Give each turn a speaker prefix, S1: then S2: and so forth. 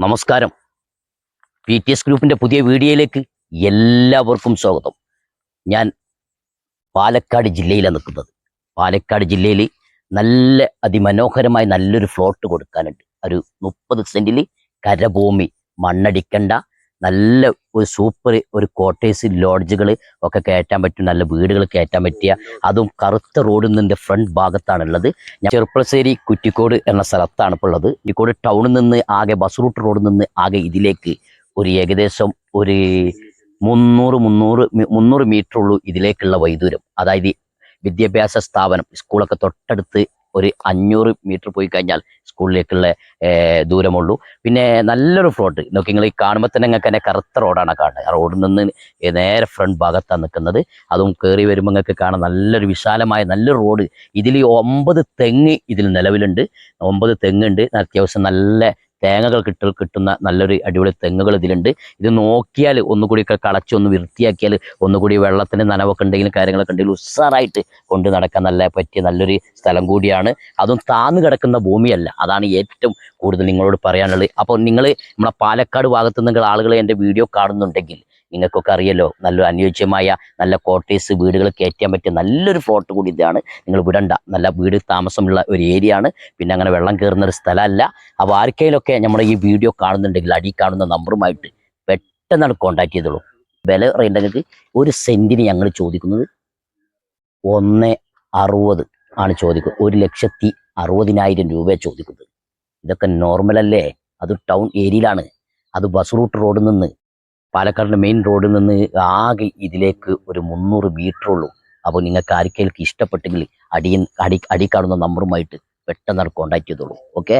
S1: നമസ്കാരം. PTS ഗ്രൂപ്പിൻ്റെ പുതിയ വീഡിയോയിലേക്ക് എല്ലാവർക്കും സ്വാഗതം. ഞാൻ പാലക്കാട് ജില്ലയിലാണ് നിൽക്കുന്നത്. പാലക്കാട് ജില്ലയിൽ നല്ല അതിമനോഹരമായി നല്ലൊരു ഫ്ലോട്ട് കൊടുക്കാനുണ്ട്. ഒരു 30 സെൻറ്റിൽ കരഭൂമി, മണ്ണടിക്കണ്ട, നല്ല ഒരു സൂപ്പർ ഒരു കോട്ടേഴ്സ് ലോഡ്ജുകൾ ഒക്കെ കയറ്റാൻ പറ്റും, നല്ല വീടുകൾ കയറ്റാൻ പറ്റിയ, അതും കറുത്ത റോഡിൽ നിന്നിൻ്റെ ഫ്രണ്ട് ഭാഗത്താണുള്ളത്. ഞാൻ ചെറുപ്പശ്ശേരി കുറ്റിക്കോട് എന്ന സ്ഥലത്താണ് ഇപ്പോൾ ഉള്ളത്. കുറ്റിക്കോട് ടൗണിൽ നിന്ന് ആകെ ബസ് റൂട്ട് റോഡിൽ നിന്ന് ആകെ ഇതിലേക്ക് ഒരു ഏകദേശം ഒരു 300 മീറ്റർ ഉള്ളൂ ഇതിലേക്കുള്ള വൈദൂരം. അതായത് വിദ്യാഭ്യാസ സ്ഥാപനം സ്കൂളൊക്കെ തൊട്ടടുത്ത് ഒരു 500 മീറ്റർ പോയി കഴിഞ്ഞാൽ സ്കൂളിലേക്കുള്ള ദൂരമുള്ളൂ. പിന്നെ നല്ലൊരു ഫ്ലോട്ട് നോക്കി, നിങ്ങൾ ഈ കാണുമ്പോൾ തന്നെ നിങ്ങൾക്ക് തന്നെ കറുത്ത റോഡാണ് കാണുന്നത്. ആ റോഡിൽ നിന്ന് നേരെ ഫ്രണ്ട് ഭാഗത്താണ് നിൽക്കുന്നത്. അതും കയറി വരുമ്പോൾ നിങ്ങൾക്ക് കാണാം നല്ലൊരു വിശാലമായ നല്ലൊരു റോഡ്. ഇതിൽ 9 തെങ്ങ് ഇതിൽ നിലവിലുണ്ട്. 9 തെങ്ങുണ്ട്. അത്യാവശ്യം നല്ല തേങ്ങകൾ കിട്ടുന്ന നല്ലൊരു അടിപൊളി തെങ്ങുകൾ ഇതിലുണ്ട്. ഇത് നോക്കിയാൽ ഒന്നുകൂടി കളച്ച് ഒന്ന് വൃത്തിയാക്കിയാൽ ഒന്നുകൂടി വെള്ളത്തിന് നനവൊക്കെ ഉണ്ടെങ്കിലും കാര്യങ്ങളൊക്കെ ഉണ്ടെങ്കിലും ഉഷാറായിട്ട് കൊണ്ട് നടക്കാൻ പറ്റിയ നല്ലൊരു സ്ഥലം കൂടിയാണ്. അതും താന്ന് കിടക്കുന്ന ഭൂമിയല്ല. അതാണ് ഏറ്റവും കൂടുതൽ നിങ്ങളോട് പറയാനുള്ളത്. അപ്പോൾ നിങ്ങൾ നമ്മളെ പാലക്കാട് ഭാഗത്ത് നിങ്ങൾ ആളുകൾ എൻ്റെ വീഡിയോ കാണുന്നുണ്ടെങ്കിൽ നിങ്ങൾക്കൊക്കെ അറിയല്ലോ, നല്ലൊരു അനുയോജ്യമായ നല്ല കോട്ടേഴ്സ് വീടുകൾ കയറ്റാൻ പറ്റിയ നല്ലൊരു ഫ്ലോട്ട് കൂടി ഇതാണ്. നിങ്ങൾ വിടണ്ട, നല്ല വീട് താമസമുള്ള ഒരു ഏരിയ ആണ്. പിന്നെ അങ്ങനെ വെള്ളം കയറുന്ന ഒരു സ്ഥലമല്ല. അപ്പോൾ ആർക്കെങ്കിലുമൊക്കെ നമ്മുടെ ഈ വീഡിയോ കാണുന്നുണ്ടെങ്കിൽ അടി കാണുന്ന നമ്പറുമായിട്ട് പെട്ടെന്ന് കോൺടാക്ട് ചെയ്തോളൂ. വില പറയുന്നത് ഒരു സെൻറ്റിന് ഞങ്ങൾ ചോദിക്കുന്നത് 1,60 ആണ് ചോദിക്കുന്നത്. 1,60,000 രൂപ ചോദിക്കുന്നത്. ഇതൊക്കെ നോർമലല്ലേ? അത് ടൗൺ ഏരിയയിലാണ്. അത് ബസ് റൂട്ട് റോഡിൽ നിന്ന്, പാലക്കാടിൻ്റെ മെയിൻ റോഡിൽ നിന്ന് ആകെ ഇതിലേക്ക് ഒരു 300 മീറ്റർ ഉള്ളൂ. അപ്പോൾ നിങ്ങൾക്ക് ആർക്കെങ്കിലും ഇഷ്ടപ്പെട്ടെങ്കിൽ അടി കാണുന്ന നമ്പറുമായിട്ട് പെട്ടെന്ന് കോൺടാക്ട് ചെയ്തോളൂ. ഓക്കെ.